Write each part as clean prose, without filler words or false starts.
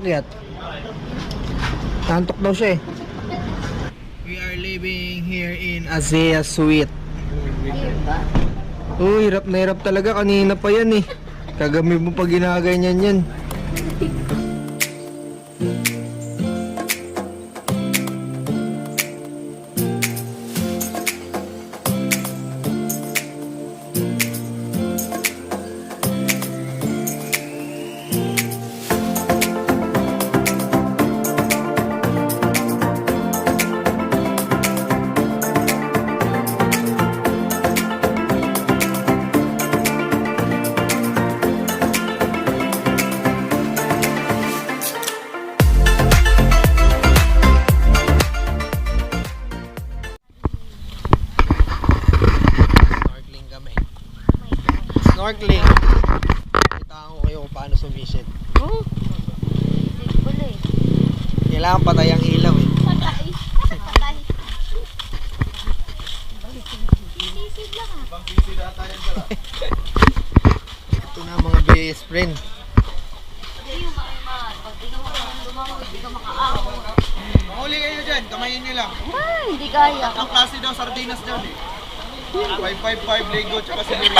aakyat. Nantok daw siya eh. We are living here in Azea Suite. Uy, hirap na hirap talaga. Kanina pa yan eh. Kagabi mo pa ginaganyan yan. Snorkeling. Kita ko kayo kung paano sumisid. Oh, simple eh. Kailangan patay ang ilaw eh. Patay. Patay. Sisid lang ah. Ito na mga best friend. Hindi yung makaiman. Pag di ka lumangoy, hindi ka makaako. Mahuli kayo dyan, kamayin nyo lang. Ay, hindi kaya. Ang klase daw sardinas dyan eh. 555 Lego tsaka sinurita.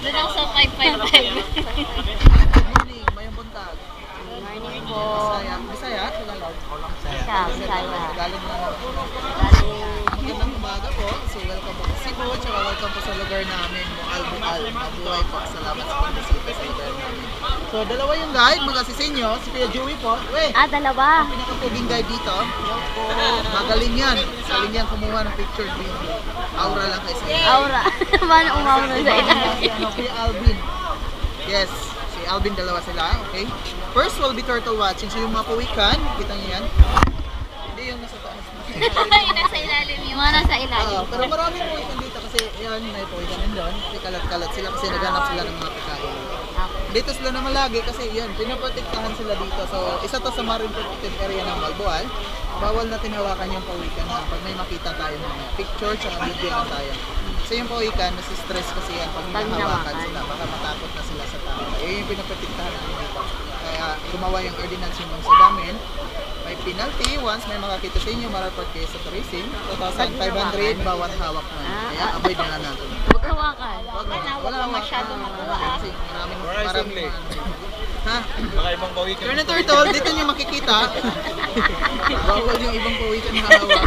Doon ako sa 555. Good morning, mayang buntag. Good morning po. Bisaya? Tagalog? Bisaya. Galing na lang. Magandang umaga po. So welcome po sa Cebu, tsaka welcome po sa lugar namin, Albual. Mabuhay po. Salamat sa pagbisita sa lugar namin. So dalawa yung guide, mag-asisinyo. Si Kuya Joey po. Wait! Ah, dalawa. Ang pinakapuging guide dito. Magaling yan. Galing yan kumuha ng picture video. Aura lang kayo sa inyo. Aura. Paano umauna sa ilalim? Kuya Alvin. Yes. Si Alvin, dalawa sila. Okay. First will be turtle watching. So yung mga pawikan, kita niyo yan. Hindi yung nasa taas. Yung nasa ilalim yung mga nasa ilalim. Pero maraming pawikan dito kasi yan, may pawikan din doon. Kasi kalat-kalat sila kasi naghanap sila ng mga pagkain. Dito sila naman lagi kasi yan, pinaprotektahan sila dito. So isa to sa marine protected area ng Balboal. Bawal natin hawakan yung pawikan na pag may makita tayo ng picture tsaka video na tayo. So yung pawikan, nasi-stress kasi yan pag hinahawakan sila, baka matakot na sila sa tao. Yung pinaprotektahan natin dito. Kaya gumawa yung ordinance yung sa damin. May penalty once may makakita sa inyo, maraport kayo sa tourism. 2,500 bawat hawak mo. Kaya avoid na lang natin. Huwag hawakan. Wala masyadong makuha. Kasi maraming ha? Baka ibang pawikan. Turn and turtle, dito nyo makikita. Bawal yung ibang pawikan na hawakan.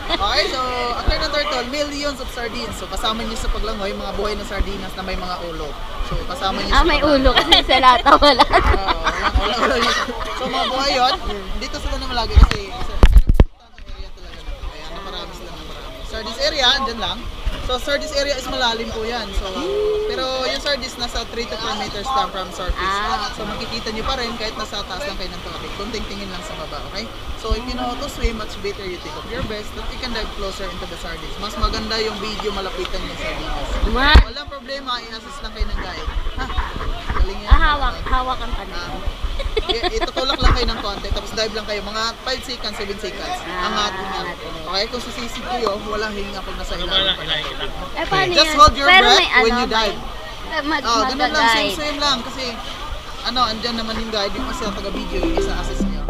Okay, so after ng turtle, millions of sardines. So kasama nyo sa paglangoy, mga buhay na sardinas na may mga ulo. So kasama nyo sa May ulo kasi sa lata wala. wala. So mga buhay yun, dito sila naman lagi kasi area talaga na. Kaya naparami sila ng marami. Sardines area, andyan lang. So sardines area is malalim po yan. So pero yung sardines nasa 3 to 4 meters lang from surface. So makikita nyo pa rin kahit nasa taas lang kayo ng tubig. Kunting tingin lang sa baba, okay? So if you know how to swim, much better you take of your best that you can dive closer into the sardines. Mas maganda yung video malapitan yung sardines. Walang problema, i-assist lang kayo ng guide. Ha? Galing yan. Hawakan ka na. Itutulak lang kayo ng konti, tapos dive lang kayo, mga 5 seconds, 7 seconds. Angat niya. Okay, kung sisisip kayo, walang hinga pag nasa ilalim pa lang. Paano Just yan? hold your Pero breath may when you dive. Ganun lang, Mag-guide. swim lang. Kasi, andyan naman yung guide, yung isa taga-video, yung isa assist niyo.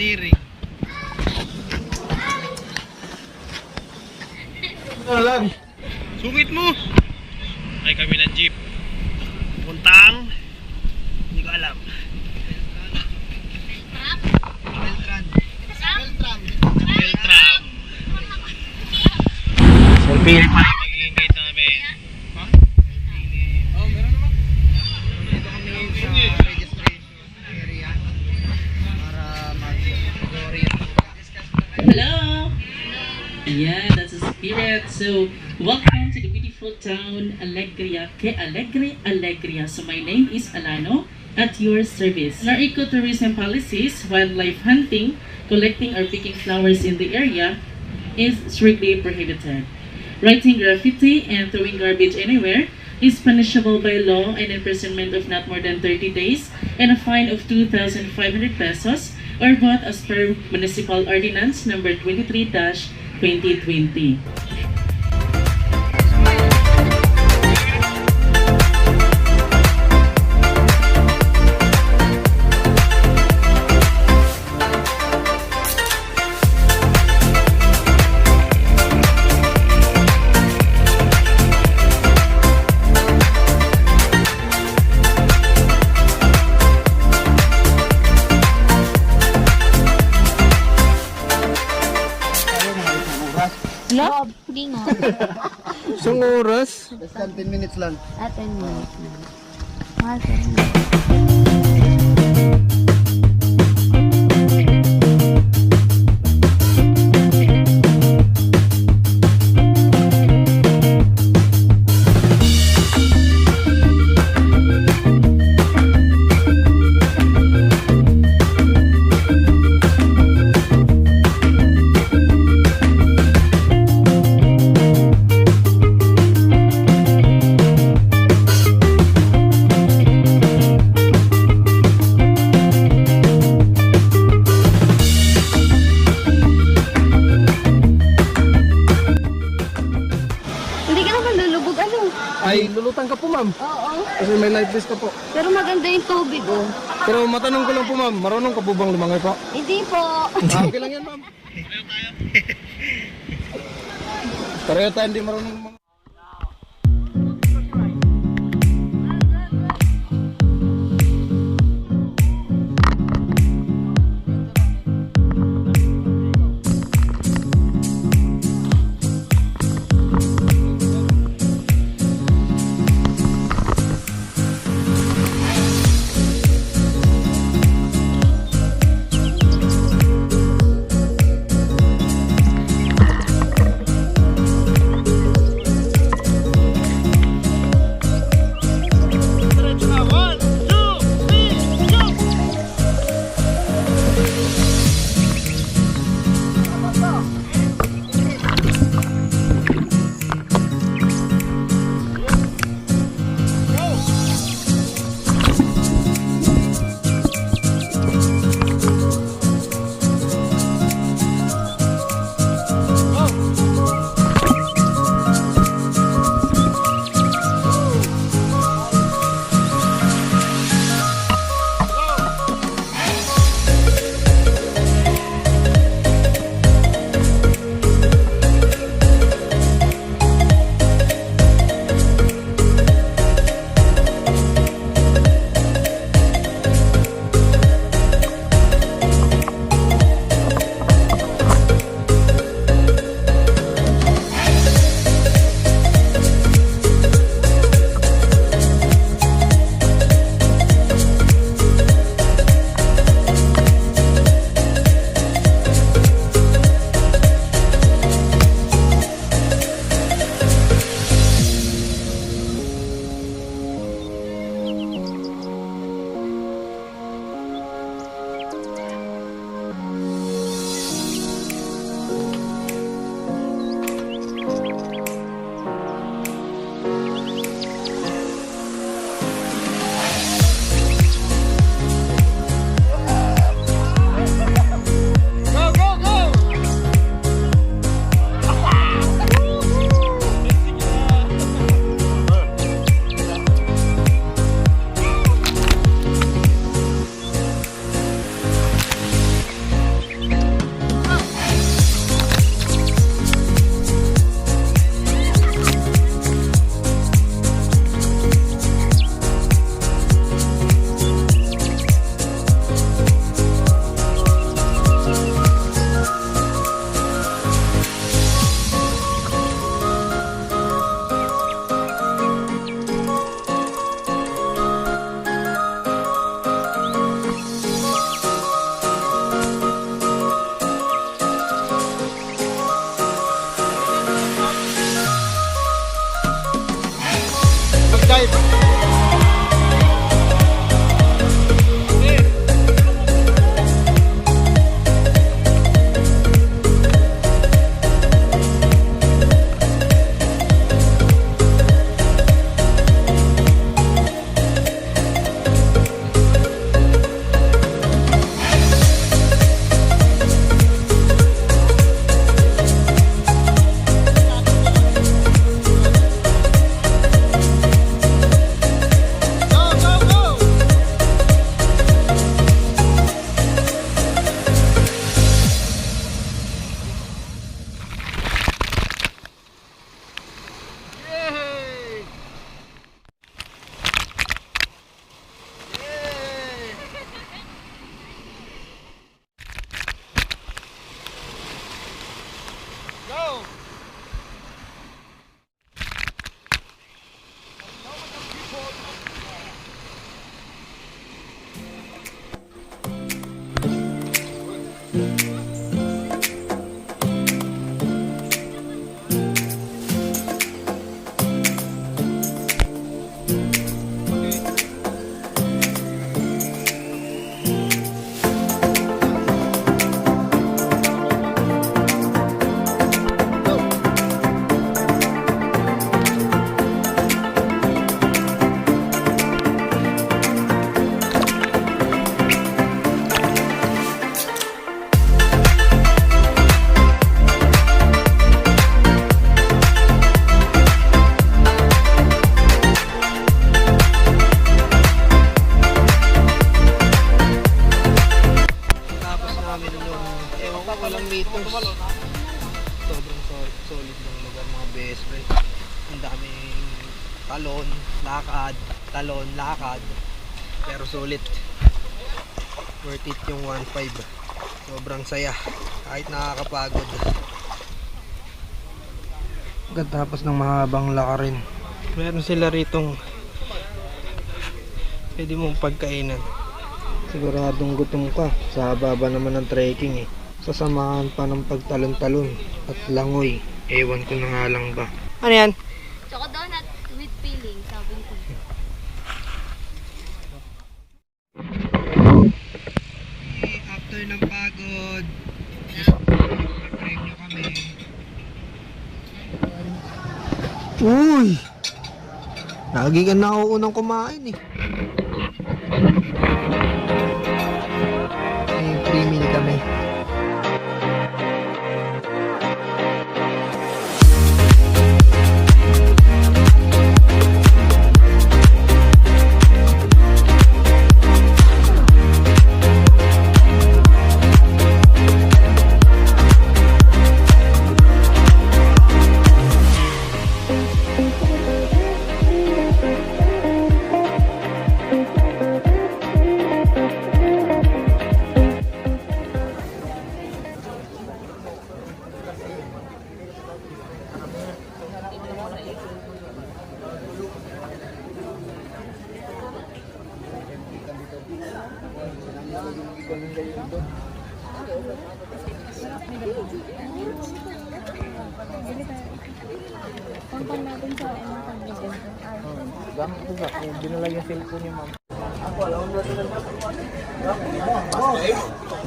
clearing. Ano lang? Sungit mo! Ay kami ng jeep. Puntang. Hindi ko alam. Beltram. Selfie pa yung mag-i-invite namin. Ha? Oh, meron naman. Dito kami sa registration area para mag-orient. Hello! Yeah, that's a spirit. So, welcome to the beautiful town, Alegria. Alegria. So, my name is Alano, at your service. Our ecotourism policies, wildlife hunting, collecting or picking flowers in the area is strictly prohibited. Writing graffiti and throwing garbage anywhere is punishable by law and imprisonment of not more than 30 days and a fine of 2,500 pesos or both as per Municipal Ordinance number 23-2020. Love, hindi nga. Isang oras? Less than 10 minutes lang. At 10 minutes na. Mahal 10 minutes. Hindi ka naman lulubog, ano? Ay, lulutang ka po ma'am. Oo. Kasi may life vest ka po. Pero maganda yung tubig, oh. Pero matanong ko lang po ma'am, marunong ka po bang lumangoy po? Hindi po. Okay lang yan ma'am. Pareho tayo hindi marunong lumangoy. lakad, talon, lakad. Pero sulit. Worth it yung 1.5. Sobrang saya. Kahit nakakapagod. Tapos ng mahabang lakarin. Meron sila ritong pwede mong pagkainan. Siguradong gutom ka. Sa baba naman ng trekking eh. Sasamahan pa ng pagtalon-talon at langoy. Ewan ko na nga lang ba. Ano yan? Choco donut with filling, sabi ko. After ng pagod, premyo kami. Uy! Lagi ka na ako unang kumain eh. May free meal kami.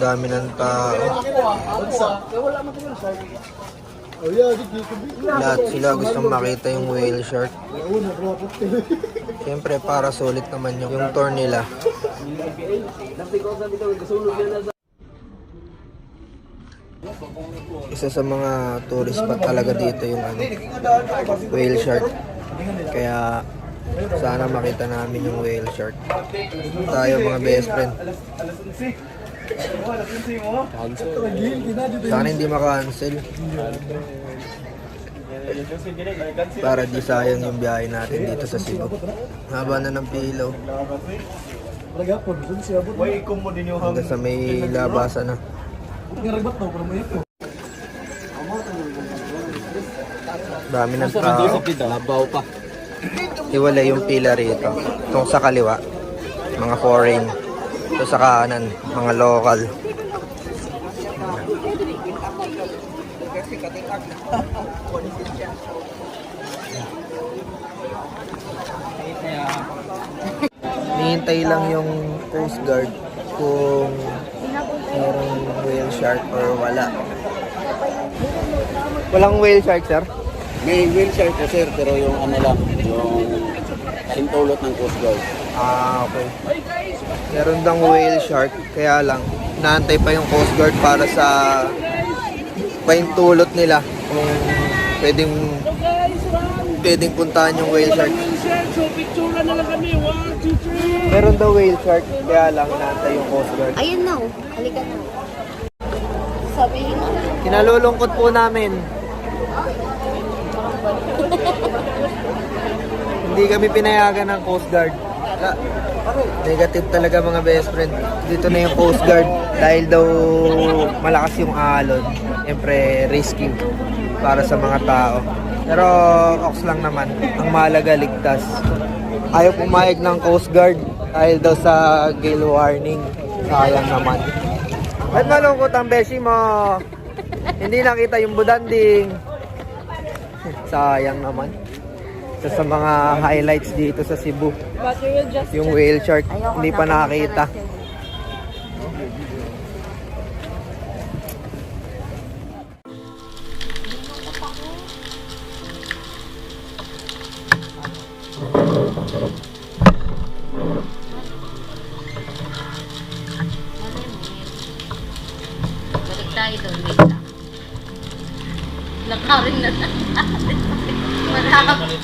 Dami ng tao. Lahat sila gustong makita yung whale shark. Siyempre para sulit naman yung tour nila. Isa sa mga tourist spot talaga dito yung whale shark. Kaya sana makita namin yung whale shark. Tayo mga best friend. Sana hindi maka-cancel. Para di sayang yung biyahe natin dito sa Cebu. Haba na ng pilaw. Hanggang sa may labasan na. Dami ng tao. Iwala yung pila rito. Itong sa kaliwa, mga foreign. Ito sa kanan, mga local. Hihintay lang yung Coast Guard kung merong whale shark or wala. Walang whale shark, sir? May whale shark po sir, pero yung ano lang, yung sintulot ng Coast Guard. Ah, okay. Meron dang whale shark, kaya lang, naantay pa yung Coast Guard para sa paintulot nila kung pwedeng puntahan yung whale shark. Meron daw whale shark, kaya lang naantay yung Coast Guard. Ayun na, halika na. Sabihin mo. Kinalulungkot po namin. Hindi kami pinayagan ng Coast Guard. Negative talaga mga best friend. Dito na yung Coast Guard dahil daw malakas yung alon. Siyempre risky para sa mga tao. Pero ox lang naman. Ang mahalaga ligtas. Ayaw pumayag ng Coast Guard dahil daw sa gale warning. Sayang naman. At malungkot ang beshi mo. Hindi nakita yung budanding. Sayang naman. Isa sa mga highlights dito sa Cebu. Yung whale shark, hindi pa nakakita. Balik tayo doon, wait lang. Nakarin na na. Marami.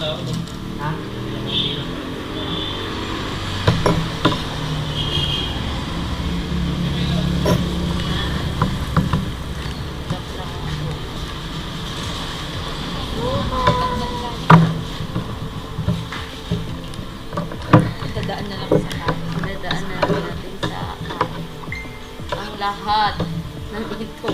dadaan na lang sa kanin. Dadaan na lang natin sa kanin. Ang lahat ng ito.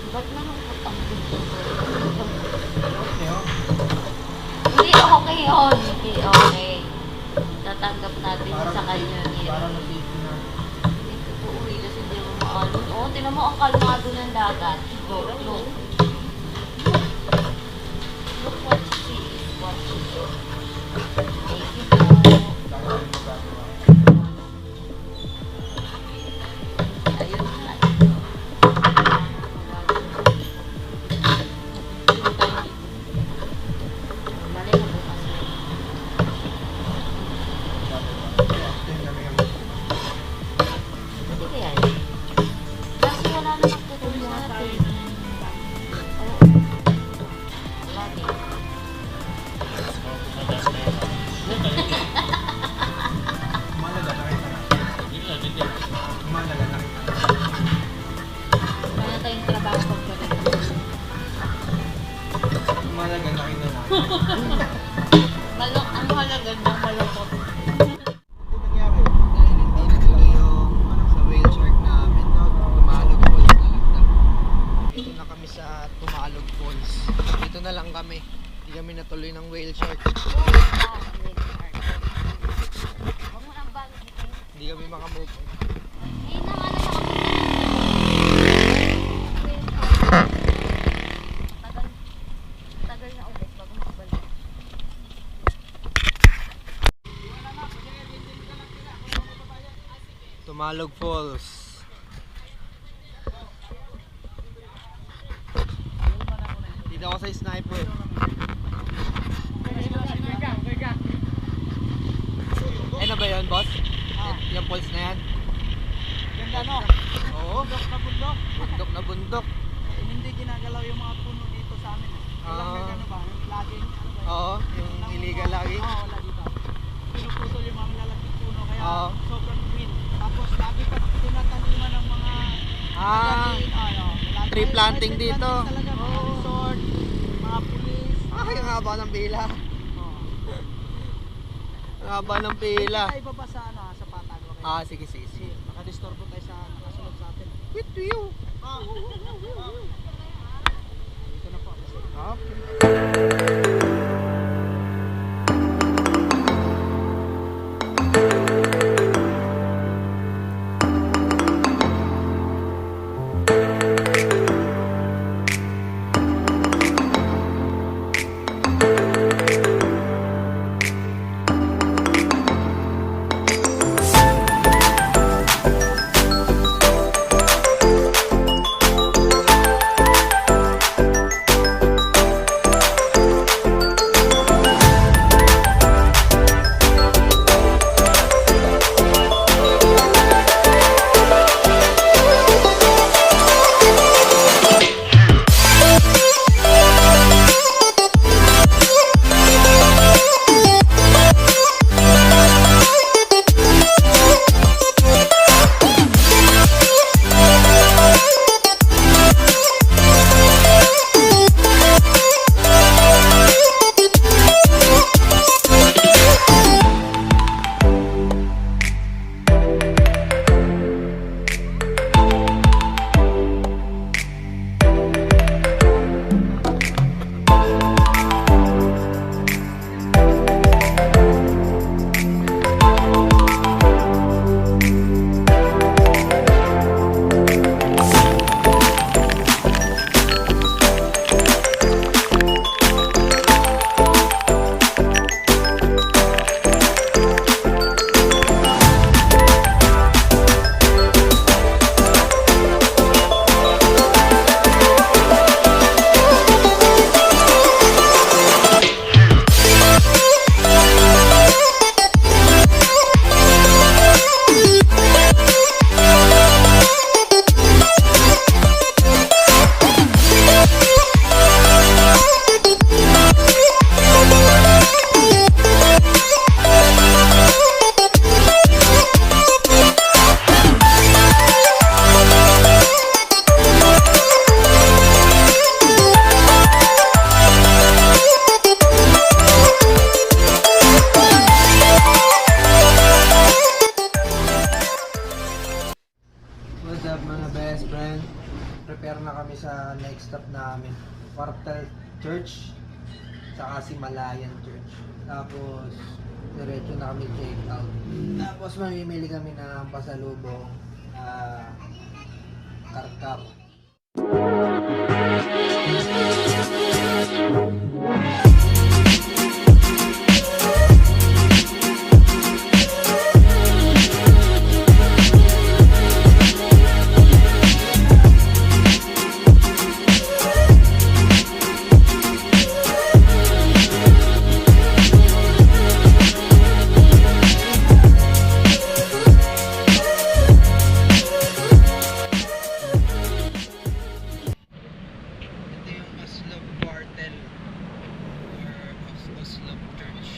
Ba't nalungkot ang dito? Hindi okay yun. Hindi okay. Tatanggap natin sa kanya yun. Hindi totoo eh, kasi hindi mo maalon. Oo, tinan mo ang kalmado ng dagat. Look. Look what you see is what you do. Thank you po. Ayun na. Mali na bukas. Hindi kaya yun. Kasi wala na magtutulong sa atin. Oo. Wala din. Wala tayong trabaho pagpagaling. Ang halaga ng malungkot. nangyari? Dahil hindi natuloy yung sa whale shark namin, no? Tumalog Falls na lang daw. Dito na kami sa Tumalog Falls. Dito na lang kami. Hindi kami natuloy ng whale shark. Huwag mo nang balik ito. Hindi kami makamove on. Eh, naman na tagal na ulit bago makabalik. Tumalog Falls. Dito ako sa sniper. Ay na ba yun, boss? Yung falls na yan? Ganda no? Oo. Bundok na bundok. Bundok na bundok. Hindi ginagalaw yung mga puno dito sa amin. Walang Ah. ano ba? Yung laging ano ba? Oo, yung illegal lagi. Oo, wala dito. Pinuputol yung mga malalaking puno kaya Oo. sobrang green. Tapos lagi pa tinataniman ng mga magaling, tree planting tree dito. planting talaga, mga resort, mga pulis. Yung haba ng pila. Oo. Ang haba ng pila. Hindi tayo ibaba sa sa patag. Okay? Sige, sige, sige. Nakadisturbo tayo sa nakasunod sa atin. With you. Dito na po. Okay. kami sa next stop namin. Quartel Church, saka Simalayan Church. Tapos, diretso na kami check out. Tapos, mamimili kami ng pasalubong karkap. Ito yung Oslop Quartel or Oslop Church.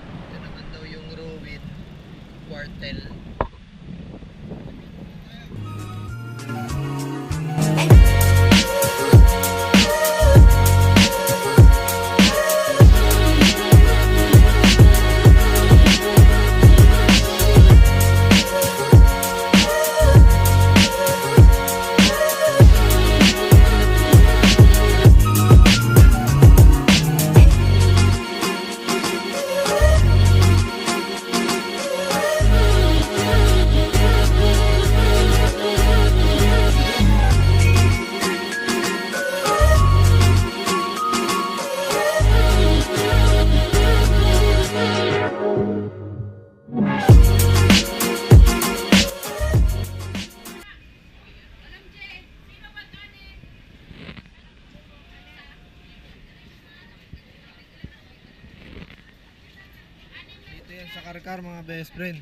Ito naman daw yung Ruin Quartel. Dito yan sa Karkar mga best friend.